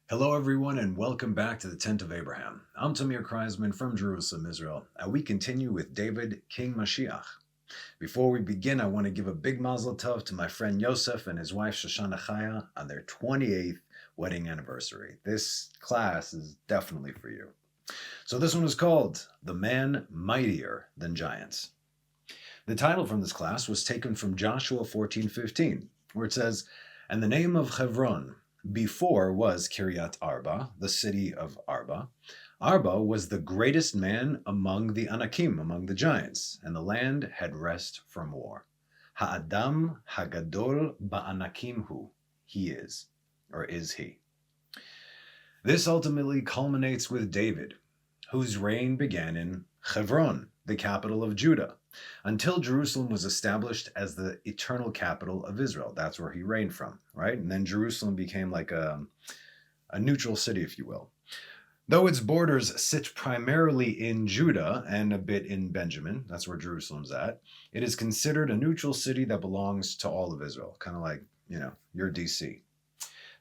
Hello, everyone, and welcome back to the Tent of Abraham. I'm Tamir Kreisman from Jerusalem, Israel, and we continue with David, King Mashiach. Before we begin, I want to give a big mazel tov to my friend Yosef and his wife Shoshana Chaya on their 28th wedding anniversary. This class is definitely for you. So this one is called The Man Mightier Than Giants. The title from this class was taken from Joshua 14:15, where it says, "And the name of Hebron before was Kiryat Arba, the city of Arba. Arba was the greatest man among the Anakim, among the giants, and the land had rest from war. Ha'adam hagadol ba'anakim hu, he is, or is he." This ultimately culminates with David, whose reign began in Hebron, the capital of Judah, until Jerusalem was established as the eternal capital of Israel. That's where he reigned from, right? And then Jerusalem became like a neutral city, if you will. Though its borders sit primarily in Judah and a bit in Benjamin, that's where Jerusalem's at, it is considered a neutral city that belongs to all of Israel, kind of like, your DC.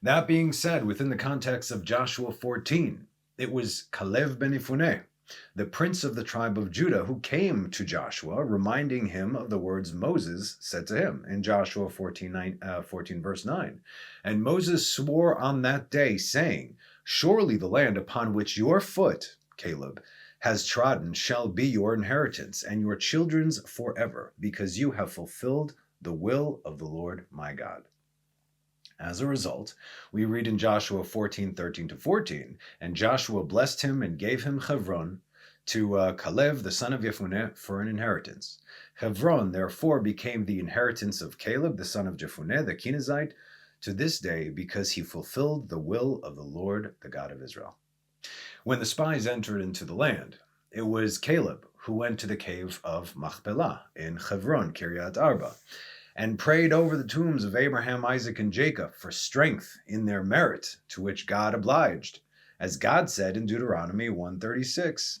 That being said, within the context of Joshua 14, it was Caleb ben Yefuneh, the prince of the tribe of Judah, who came to Joshua, reminding him of the words Moses said to him in Joshua 14, verse 9. "And Moses swore on that day, saying, Surely the land upon which your foot, Caleb, has trodden shall be your inheritance, and your children's forever, because you have fulfilled the will of the Lord my God." As a result, we read in Joshua 14:13-14, "And Joshua blessed him and gave him Hebron to Caleb the son of Yefuneh for an inheritance. Hebron therefore became the inheritance of Caleb the son of Jefuneh the Kenizzite to this day, because he fulfilled the will of the Lord, the God of Israel." When the spies entered into the land, it was Caleb who went to the cave of Machpelah in Hebron, Kiryat Arba, and prayed over the tombs of Abraham, Isaac, and Jacob for strength in their merit, to which God obliged. As God said in Deuteronomy 1:36,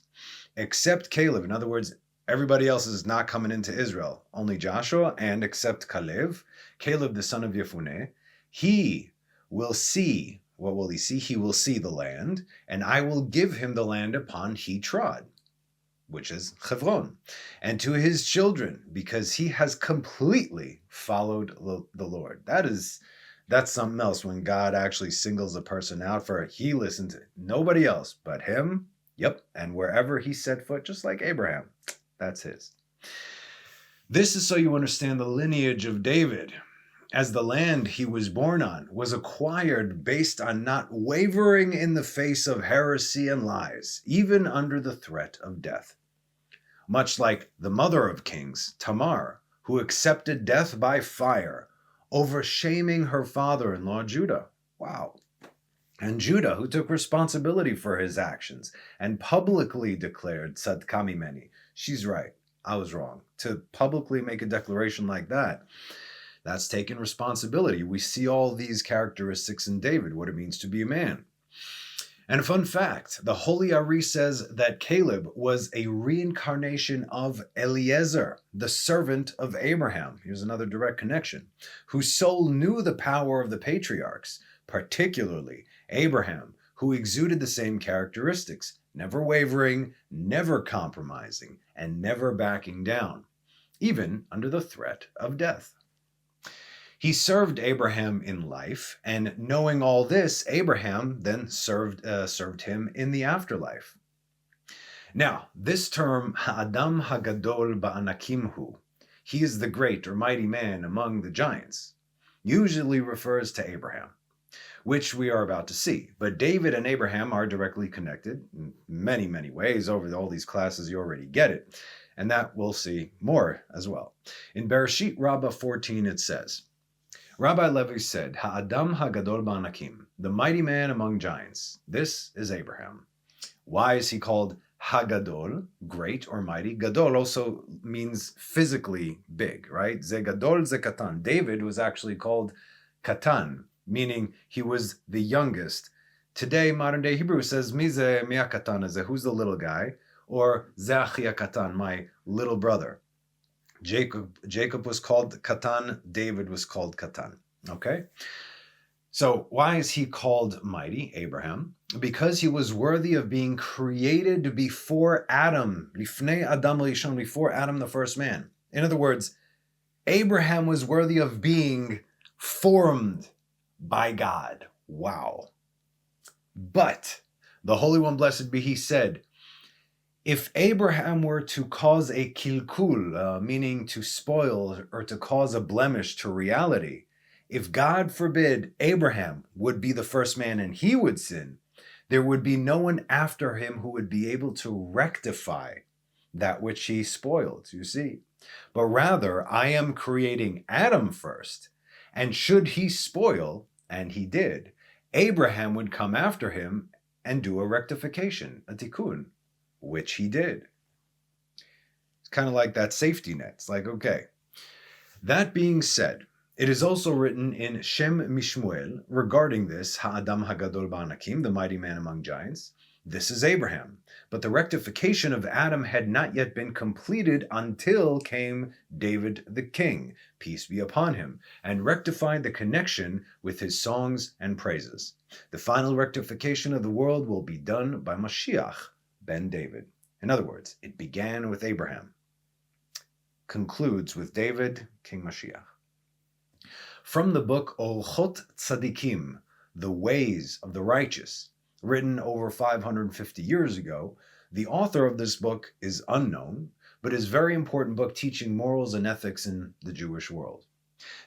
"Except Caleb," in other words, everybody else is not coming into Israel, only Joshua, and except Caleb the son of Yefuneh, he will see, what will he see? He will see the land, and I will give him the land upon he trod, which is Hebron, and to his children, because he has completely followed the Lord. That's something else when God actually singles a person out for he listened to nobody else but him. Yep, and wherever he set foot, just like Abraham, that's his. This is so you understand the lineage of David, as the land he was born on was acquired based on not wavering in the face of heresy and lies, even under the threat of death. Much like the mother of kings, Tamir, who accepted death by fire, over shaming her father-in-law Judah. Wow. And Judah, who took responsibility for his actions and publicly declared, Tzadka mimeni, she's right, I was wrong. To publicly make a declaration like that, that's taking responsibility. We see all these characteristics in David, what it means to be a man. And a fun fact, the Holy Ari says that Caleb was a reincarnation of Eliezer, the servant of Abraham. Here's another direct connection, whose soul knew the power of the patriarchs, particularly Abraham, who exuded the same characteristics, never wavering, never compromising, and never backing down, even under the threat of death. He served Abraham in life, and knowing all this, Abraham then served him in the afterlife. Now, this term, Ha'adam hagadol ba'anakim hu, he is the great or mighty man among the giants, usually refers to Abraham, which we are about to see. But David and Abraham are directly connected in many, many ways. Over all these classes, you already get it, and that we'll see more as well. In Bereshit Rabbah 14, it says, Rabbi Levi said, Ha'adam hagadol ba'anakim, the mighty man among giants. This is Abraham. Why is he called Hagadol, great or mighty? Gadol also means physically big, right? Ze gadol, ze katan. David was actually called Katan, meaning he was the youngest. Today, modern day Hebrew says, Mi katan, who's the little guy? Or Ze achi katan, my little brother. Jacob was called Katan, David was called Katan. Okay? So why is he called mighty, Abraham? Because he was worthy of being created before Adam, lifnei Adam Rishon, before Adam the first man. In other words, Abraham was worthy of being formed by God. Wow. But the Holy One, blessed be he, said, if Abraham were to cause a kilkul, meaning to spoil or to cause a blemish to reality, if God forbid Abraham would be the first man and he would sin, there would be no one after him who would be able to rectify that which he spoiled, you see. But rather, I am creating Adam first, and should he spoil, and he did, Abraham would come after him and do a rectification, a tikkun, which he did. It's kind of like that safety net. It's like, okay. That being said, it is also written in Shem Mishmuel regarding this, Ha'adam Hagadol Ba'anakim, the mighty man among giants. This is Abraham. But the rectification of Adam had not yet been completed until came David the king, peace be upon him, and rectified the connection with his songs and praises. The final rectification of the world will be done by Mashiach, ben David. In other words, it began with Abraham, concludes with David, King Mashiach. From the book Orchot Tzadikim, The Ways of the Righteous, written over 550 years ago, the author of this book is unknown, but is a very important book teaching morals and ethics in the Jewish world.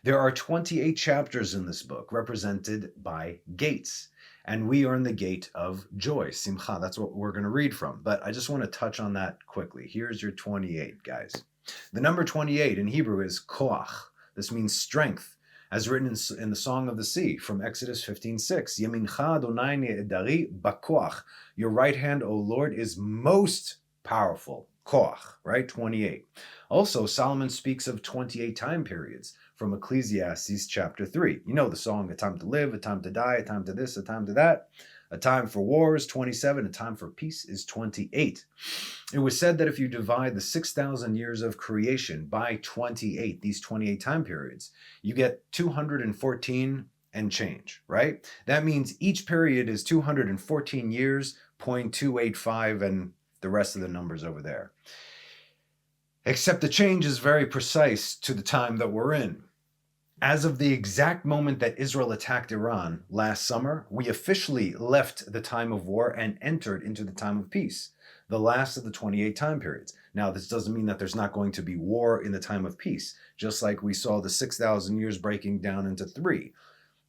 There are 28 chapters in this book, represented by gates, and we are in the gate of joy, simcha. That's what we're going to read from, but I just want to touch on that quickly. Here's your 28, guys. The number 28 in Hebrew is koach. This means strength, as written in the Song of the Sea from Exodus 15:6. Yemincha Adonai ne'edari bakoach. Your right hand, O Lord, is most powerful. Koach, right? 28. Also, Solomon speaks of 28 time periods from Ecclesiastes chapter 3. You know the song, a time to live, a time to die, a time to this, a time to that. A time for war is 27, a time for peace is 28. It was said that if you divide the 6,000 years of creation by 28, these 28 time periods, you get 214 and change, right? That means each period is 214 years, 0.285, and the rest of the numbers over there. Except the change is very precise to the time that we're in. As of the exact moment that Israel attacked Iran last summer, we officially left the time of war and entered into the time of peace, the last of the 28 time periods. Now, this doesn't mean that there's not going to be war in the time of peace, just like we saw the 6,000 years breaking down into 3.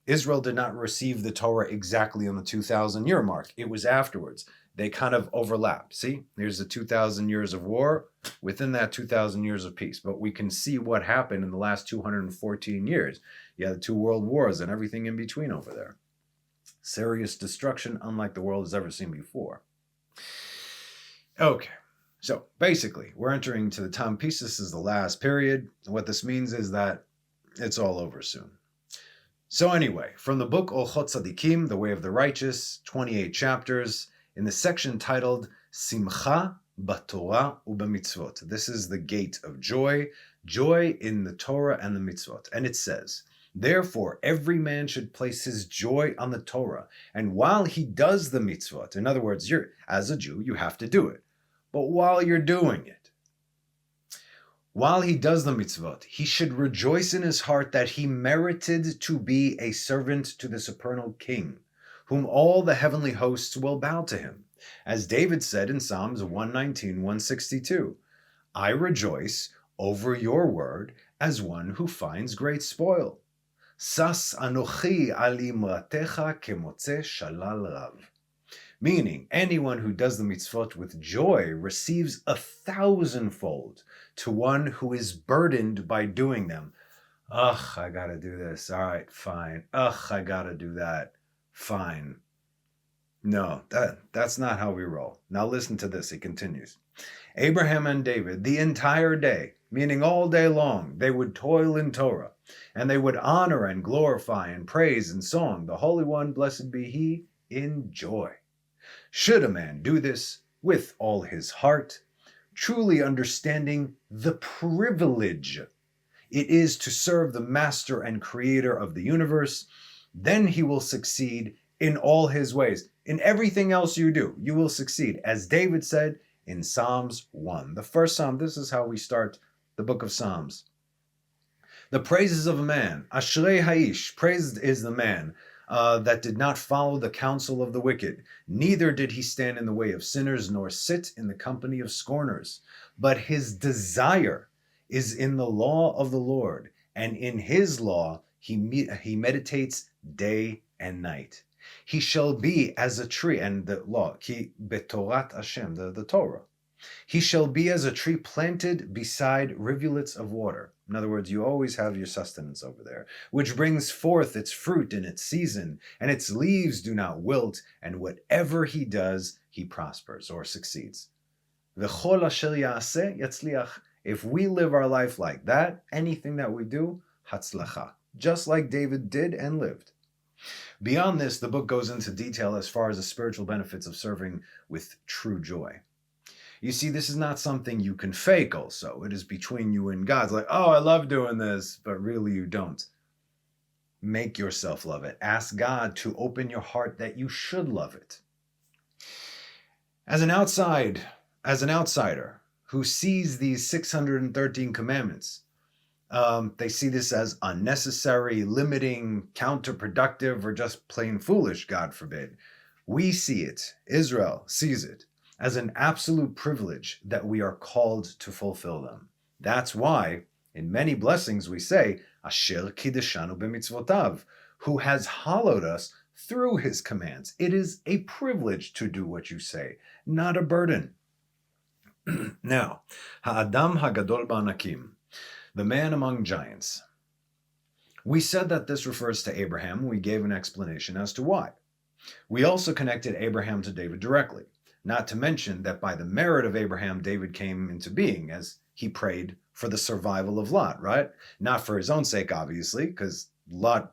Israel did not receive the Torah exactly on the 2,000-year mark. It was afterwards. They kind of overlap. See, there's the 2,000 years of war, within that 2,000 years of peace. But we can see what happened in the last 214 years. You had the 2 world wars and everything in between over there. Serious destruction, unlike the world has ever seen before. Okay, so basically, we're entering to the time of peace. This is the last period. What this means is that it's all over soon. So anyway, from the book Orchot Tzadikim, The Way of the Righteous, 28 chapters, in the section titled Simcha b'Torah u'b'mitzvot. This is the gate of joy, joy in the Torah and the mitzvot. And it says, therefore, every man should place his joy on the Torah. And while he does the mitzvot, in other words, as a Jew, you have to do it. But while you're doing it, while he does the mitzvot, he should rejoice in his heart that he merited to be a servant to the supernal King, whom all the heavenly hosts will bow to him. As David said in Psalms 119, 162, I rejoice over your word as one who finds great spoil. Sas anochi al imratecha kemotze shalal rav. Meaning, anyone who does the mitzvot with joy receives 1,000-fold to one who is burdened by doing them. Ugh, I gotta do this. All right, fine. Ugh, I gotta do that. Fine. No, that's not how we roll. Now listen to this. It continues. Abraham and David, the entire day, meaning all day long, they would toil in Torah, and they would honor and glorify and praise in song the Holy One, blessed be He, in joy. Should a man do this with all his heart, truly understanding the privilege it is to serve the Master and Creator of the universe, then he will succeed in all his ways. In everything else you do, you will succeed. As David said in Psalms 1. The first Psalm, this is how we start the book of Psalms. The praises of a man, Ashrei Haish, praised is the man that did not follow the counsel of the wicked, neither did he stand in the way of sinners, nor sit in the company of scorners. But his desire is in the law of the Lord, and in his law he meditates day and night. He shall be as a tree, and the law, ki betorat Hashem, the Torah. He shall be as a tree planted beside rivulets of water. In other words, you always have your sustenance over there, which brings forth its fruit in its season, and its leaves do not wilt, and whatever he does, he prospers or succeeds. V'chol asher ya'aseh yatzliach. If we live our life like that, anything that we do, hatzlacha, just like David did and lived. Beyond this, the book goes into detail as far as the spiritual benefits of serving with true joy. You see, this is not something you can fake also. It is between you and God. It's like, oh, I love doing this, but really you don't. Make yourself love it. Ask God to open your heart that you should love it. As an outsider who sees these 613 commandments, they see this as unnecessary, limiting, counterproductive, or just plain foolish, God forbid. We see it, Israel sees it, as an absolute privilege that we are called to fulfill them. That's why, in many blessings we say, Asher kiddushanu b'mitzvotav, who has hallowed us through his commands. It is a privilege to do what you say, not a burden. Now, ha'adam hagadol ba'anakim, the man among giants. We said that this refers to Abraham. We gave an explanation as to why. We also connected Abraham to David directly. Not to mention that by the merit of Abraham, David came into being as he prayed for the survival of Lot, right? Not for his own sake, obviously, because Lot,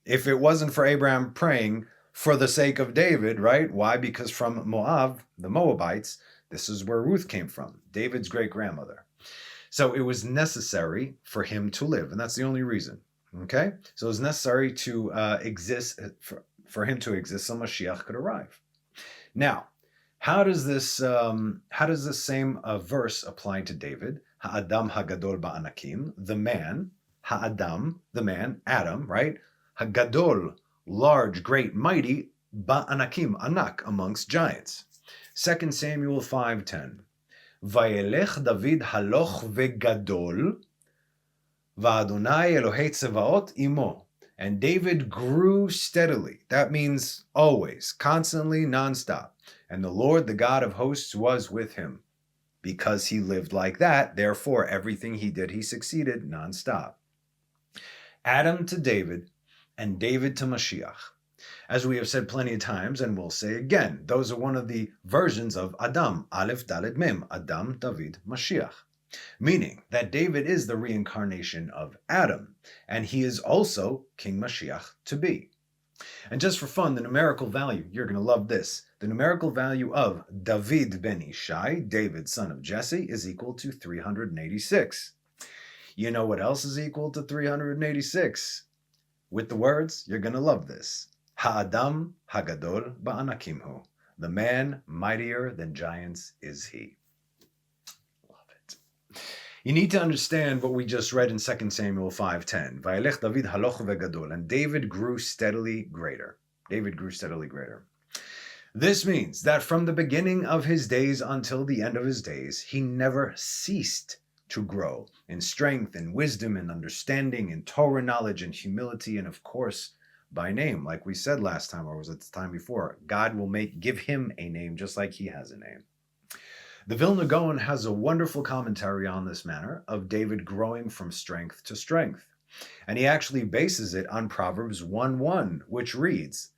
if it wasn't for Abraham praying for the sake of David, right? Why? Because from Moab, the Moabites, this is where Ruth came from, David's great-grandmother. So it was necessary for him to live, and that's the only reason, okay? So it was necessary to exist, for him to exist so Mashiach could arrive. Now, how does this same verse apply to David? Ha'adam hagadol ba'anakim, the man, ha'adam, the man, Adam, right? Hagadol, large, great, mighty, ba'anakim, anak, amongst giants. 2 Samuel 5:10. Vayelech David haloch vegadol, va'adonai Elohei tzevaot imo. And David grew steadily. That means always, constantly, nonstop. And the Lord, the God of hosts, was with him. Because he lived like that, therefore, everything he did, he succeeded nonstop. Adam to David, and David to Mashiach. As we have said plenty of times, and we'll say again, those are one of the versions of Adam, Aleph, Dalet, Mem, Adam, David, Mashiach. Meaning that David is the reincarnation of Adam, and he is also King Mashiach to be. And just for fun, the numerical value, you're going to love this. The numerical value of David ben Ishai, David son of Jesse, is equal to 386. You know what else is equal to 386? With the words, you're going to love this. Ha'adam hagadol ba'anakimhu. The man mightier than giants is he. You need to understand what we just read in 2 Samuel 5:10. Vayelech David haloch vegadol, and David grew steadily greater. David grew steadily greater. This means that from the beginning of his days until the end of his days, he never ceased to grow in strength and wisdom and understanding and Torah knowledge and humility, and of course, by name, like we said last time, or was it the time before, God will give him a name just like he has a name. The Vilna Gaon has a wonderful commentary on this manner of David growing from strength to strength. And he actually bases it on Proverbs 1:1, which reads,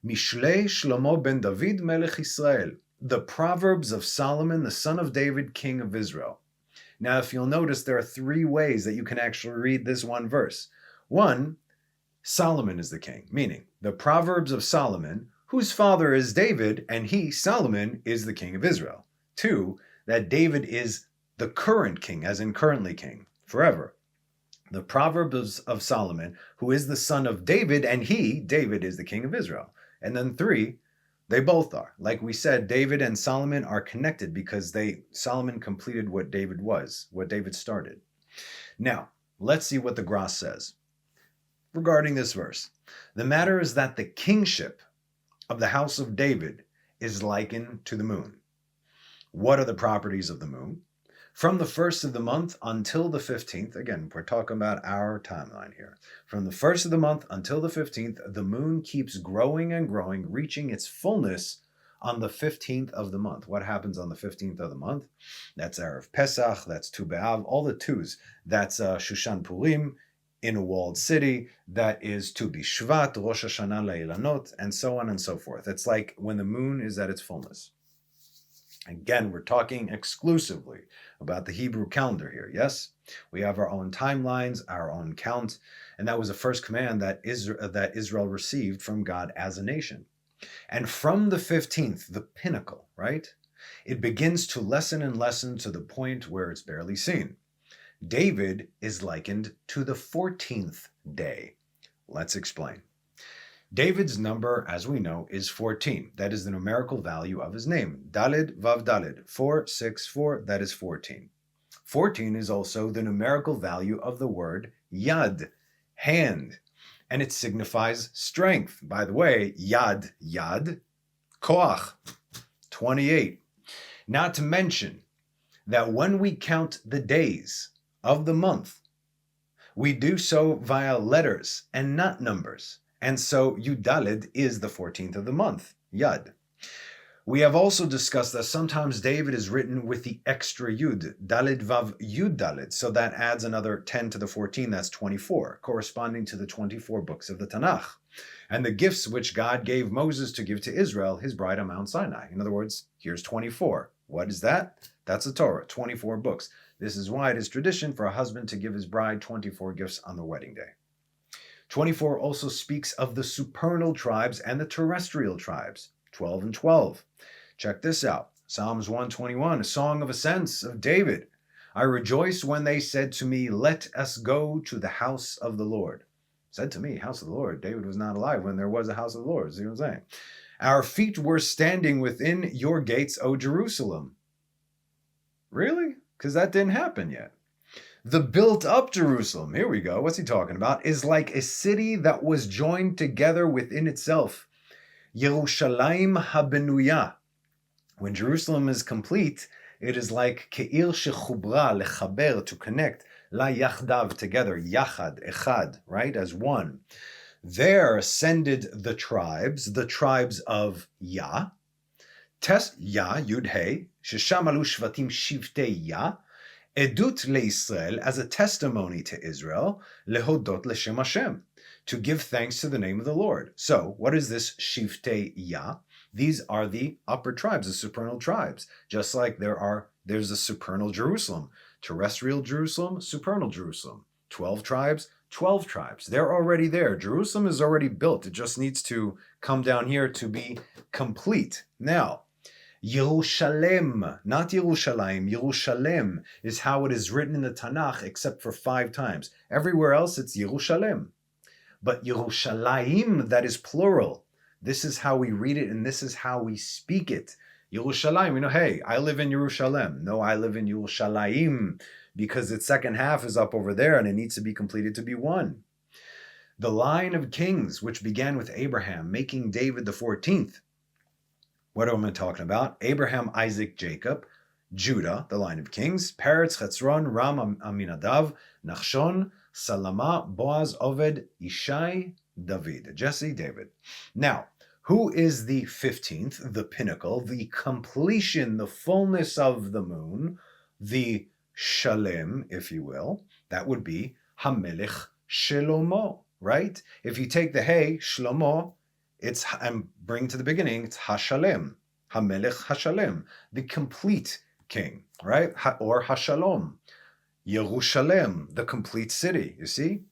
Mishlei Shlomo ben David melech Yisrael, the Proverbs of Solomon, the son of David, king of Israel. Now, if you'll notice, there are 3 ways that you can actually read this one verse. 1, Solomon is the king, meaning the Proverbs of Solomon, whose father is David, and he, Solomon, is the king of Israel. 2, that David is the current king, as in currently king, forever. The Proverbs of Solomon, who is the son of David, and David, is the king of Israel. And then 3, they both are. Like we said, David and Solomon are connected because Solomon completed what David started. Now, let's see what the Gras says regarding this verse. The matter is that the kingship of the house of David is likened to the moon. What are the properties of the moon? From the first of the month until the 15th, again, we're talking about our timeline here. From the first of the month until the 15th, the moon keeps growing and growing, reaching its fullness on the 15th of the month. What happens on the 15th of the month? That's Erev Pesach, that's Tu B'Av, all the twos. That's Shushan Purim in a walled city. That is Tu B'Shvat, Rosh Hashanah Le'ilanot, and so on and so forth. It's like when the moon is at its fullness. Again, we're talking exclusively about the Hebrew calendar here, yes? We have our own timelines, our own count, and that was the first command that Israel received from God as a nation. And from the 15th, the pinnacle, right? It begins to lessen and lessen to the point where it's barely seen. David is likened to the 14th day. Let's explain. David's number, as we know, is 14. That is the numerical value of his name. Daled Vav Daled, 464, that is 14. 14 is also the numerical value of the word yad, hand, and it signifies strength. By the way, yad, koach, 28. Not to mention that when we count the days of the month, we do so via letters and not numbers. And so Yudalid is the 14th of the month, Yad. We have also discussed that sometimes David is written with the extra Yud, Dalid Vav Yud Dalid, so that adds another 10 to the 14, that's 24, corresponding to the 24 books of the Tanakh, and the gifts which God gave Moses to give to Israel, his bride on Mount Sinai. In other words, here's 24. What is that? That's the Torah, 24 books. This is why it is tradition for a husband to give his bride 24 gifts on their wedding day. 24 also speaks of the supernal tribes and the terrestrial tribes, 12 and 12. Check this out. Psalms 121, a song of ascents of David. I rejoiced when they said to me, let us go to the house of the Lord. Said to me, house of the Lord. David was not alive when there was a house of the Lord. See what I'm saying? Our feet were standing within your gates, O Jerusalem. Really? Because that didn't happen yet. The built-up Jerusalem, here we go, what's he talking about, is like a city that was joined together within itself. Yerushalayim habenuya. When Jerusalem is complete, it is like ke'ir shechubra, lechaber, to connect, la yachdav, together, yachad, echad, right, as one. There ascended the tribes of Yah, Yah, Yud He, shesham alu shvatim shivtei Yah, Edut leIsrael, as a testimony to Israel, lehodot l'shem Hashem, to give thanks to the name of the Lord. So, what is this Shiftei Yah? These are the upper tribes, the supernal tribes. Just like there's a supernal Jerusalem, terrestrial Jerusalem, supernal Jerusalem. 12 tribes, 12 tribes. They're already there. Jerusalem is already built. It just needs to come down here to be complete. Now, Yerushalem, not Yerushalayim, Yerushalem is how it is written in the Tanakh except for 5 times. Everywhere else it's Yerushalem. But Yerushalayim, that is plural. This is how we read it and this is how we speak it. Yerushalayim, hey, I live in Yerushalem. No, I live in Yerushalayim because its second half is up over there and it needs to be completed to be one. The line of kings, which began with Abraham, making David the 14th. What am I talking about? Abraham, Isaac, Jacob, Judah, the line of kings, Peretz, Chetzron, Ram, Aminadav, Nachshon, Salama, Boaz, Oved, Ishai, David. Jesse, David. Now, who is the 15th, the pinnacle, the completion, the fullness of the moon, the Shalem, if you will? That would be Hamelech Shlomo, right? If you take the Hey, Shlomo, and bring to the beginning, it's Hashalem, Hamelech Hashalem, the complete king, right? Or Hashalom, Yerushalem, the complete city, you see?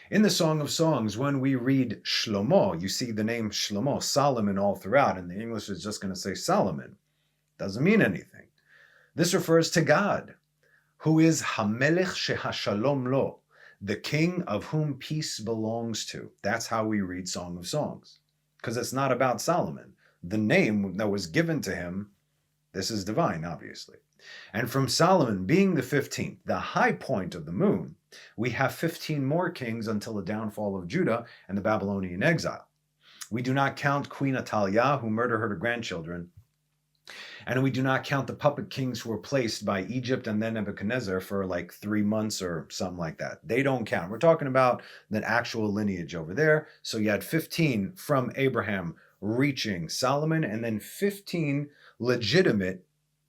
In the Song of Songs, when we read Shlomo, you see the name Shlomo, Solomon all throughout, and the English is just going to say Solomon. Doesn't mean anything. This refers to God, who is Hamelech Shehashalom Lo, the king of whom peace belongs to. That's how we read Song of Songs, because it's not about Solomon. The name that was given to him, this is divine, obviously. And from Solomon being the 15th, the high point of the moon, we have 15 more kings until the downfall of Judah and the Babylonian exile. We do not count Queen Athaliah, who murdered her grandchildren. And we do not count the puppet kings who were placed by Egypt and then Nebuchadnezzar for like 3 months or something like that. They don't count. We're talking about the actual lineage over there. So you had 15 from Abraham reaching Solomon, and then 15 legitimate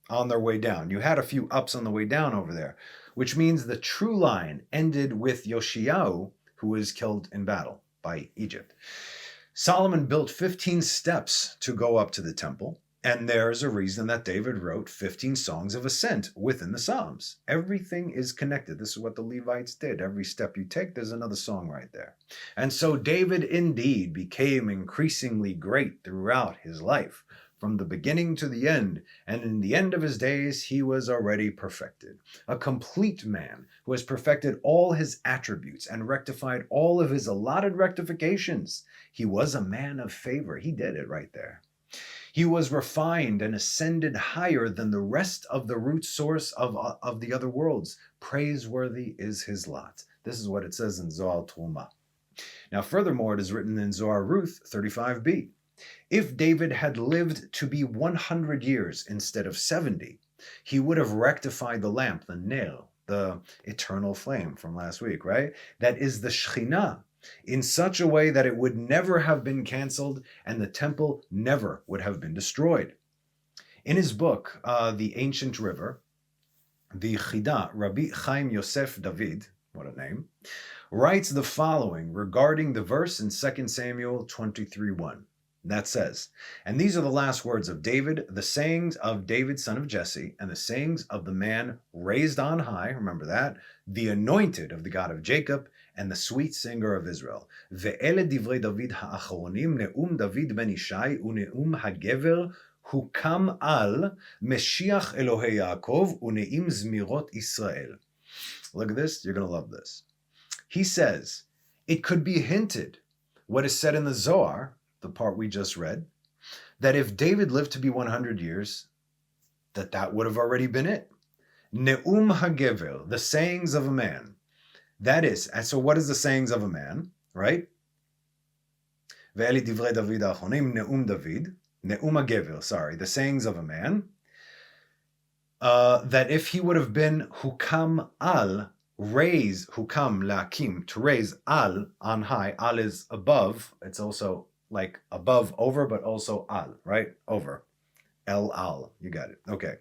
on their way down. You had a few ups on the way down over there, which means the true line ended with Yoshiyahu, who was killed in battle by Egypt. Solomon built 15 steps to go up to the temple. And there's a reason that David wrote 15 songs of ascent within the Psalms. Everything is connected. This is what the Levites did. Every step you take, there's another song right there. And so David indeed became increasingly great throughout his life, from the beginning to the end. And in the end of his days, he was already perfected. A complete man who has perfected all his attributes and rectified all of his allotted rectifications. He was a man of favor. He did it right there. He was refined and ascended higher than the rest of the root source of the other worlds. Praiseworthy is his lot. This is what it says in Zohar Truma. Now, furthermore, it is written in Zohar Ruth 35b. If David had lived to be 100 years instead of 70, he would have rectified the lamp, the ner, the eternal flame from last week, right? That is the Shekhinah, in such a way that it would never have been canceled and the temple never would have been destroyed. In his book, The Ancient River, the Chida, Rabbi Chaim Yosef David, what a name, writes the following regarding the verse in 2 Samuel 23:1. That says, and these are the last words of David, the sayings of David, son of Jesse, and the sayings of the man raised on high, remember that, the anointed of the God of Jacob, and the sweet singer of Israel. Ve'ele divrei David ha'achronim, ne'um David ben Ishai, u'ne'um ha'gever, hukam al, Meshiach Elohei Yaakov, u'ne'im zmirot Israel. Look at this, you're going to love this. He says, it could be hinted, what is said in the Zohar, the part we just read, that if David lived to be 100 years, that would have already been it. Ne'um ha'gever, the sayings of a man. That is, and so what is the sayings of a man, right? Ve'eli divrei David ha'achronim, ne'um David, ne'um ha'gever, sorry, the sayings of a man, that if he would have been hukam al, raise, hukam la'akim, to raise al, on high, al is above, it's also like above, over, but also al, right? Over. El al, you got it. Okay.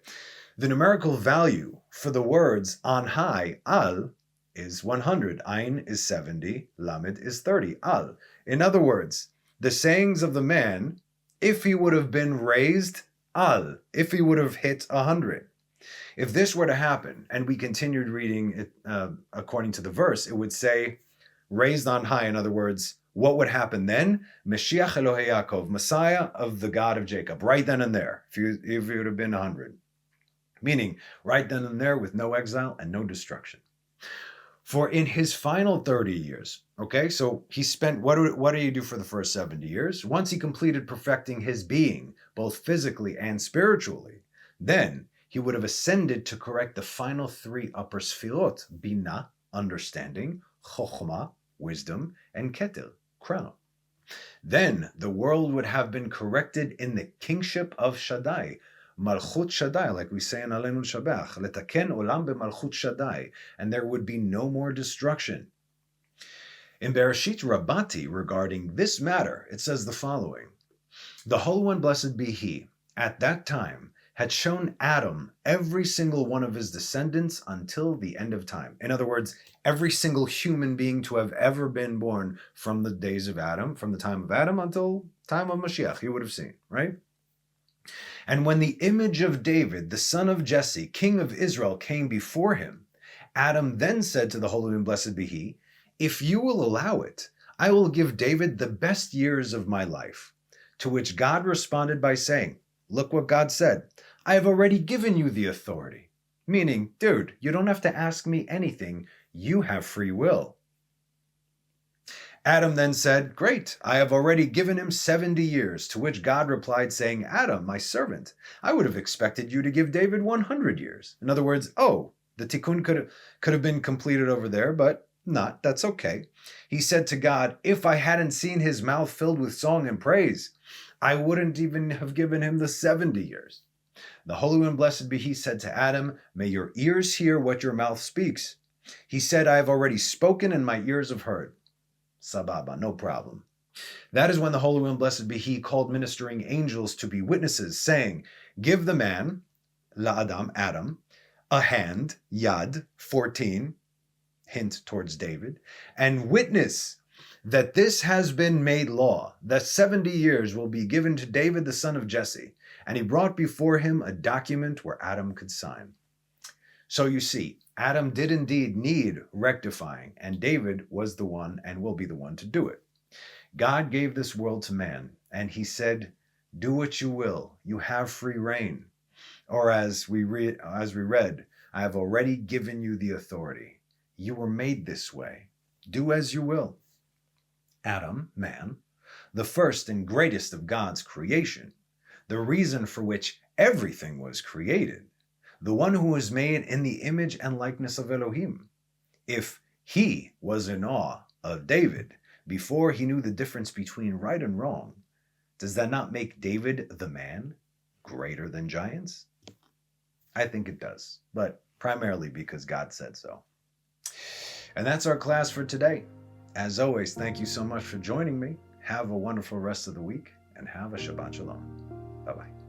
The numerical value for the words on high, al, is 100. Ein is 70. Lamed is 30. Al. In other words, the sayings of the man, if he would have been raised, al, if he would have hit 100. If this were to happen, and we continued reading it according to the verse, it would say, raised on high. In other words, what would happen then? Meshiach Elohei Yaakov, Messiah of the God of Jacob, right then and there, if he would have been 100. Meaning, right then and there with no exile and no destruction. For in his final 30 years, okay, so he spent, what did he do for the first 70 years? Once he completed perfecting his being, both physically and spiritually, then he would have ascended to correct the final 3 upper sfirot, Bina, understanding, Chokhmah, wisdom, and Keter, crown. Then the world would have been corrected in the kingship of Shaddai, Malchut Shaddai, like we say in Aleinu Shabach, Letaken Olam beMalchut Shaddai, and there would be no more destruction. In Bereshit Rabbati, regarding this matter, it says the following, the Holy One, blessed be He, at that time had shown Adam every single one of his descendants until the end of time. In other words, every single human being to have ever been born from the days of Adam, from the time of Adam until time of Mashiach, you would have seen, right? And when the image of David, the son of Jesse, king of Israel, came before him, Adam then said to the Holy and Blessed be He, if you will allow it, I will give David the best years of my life. To which God responded by saying, look what God said, I have already given you the authority. Meaning, dude, you don't have to ask me anything. You have free will. Adam then said, "Great, I have already given him 70 years." To which God replied, saying, "Adam, my servant, I would have expected you to give David 100 years. In other words, the tikkun could have been completed over there, but not. That's okay. He said to God, "If I hadn't seen his mouth filled with song and praise, I wouldn't even have given him the 70 years. The Holy and Blessed be He said to Adam, "May your ears hear what your mouth speaks." He said, "I have already spoken and my ears have heard." Sababa, no problem. That is when the Holy One, blessed be He, called ministering angels to be witnesses, saying, "Give the man, La'adam, Adam, a hand, Yad, 14, hint towards David, and witness that this has been made law, that 70 years will be given to David the son of Jesse." And he brought before him a document where Adam could sign. So you see, Adam did indeed need rectifying, and David was the one and will be the one to do it. God gave this world to man, and he said, "Do what you will, you have free reign." Or as we read, "I have already given you the authority. You were made this way. Do as you will." Adam, man, the first and greatest of God's creation, the reason for which everything was created, the one who was made in the image and likeness of Elohim. If he was in awe of David before he knew the difference between right and wrong, does that not make David the man greater than giants? I think it does, but primarily because God said so. And that's our class for today. As always, thank you so much for joining me. Have a wonderful rest of the week and have a Shabbat Shalom. Bye-bye.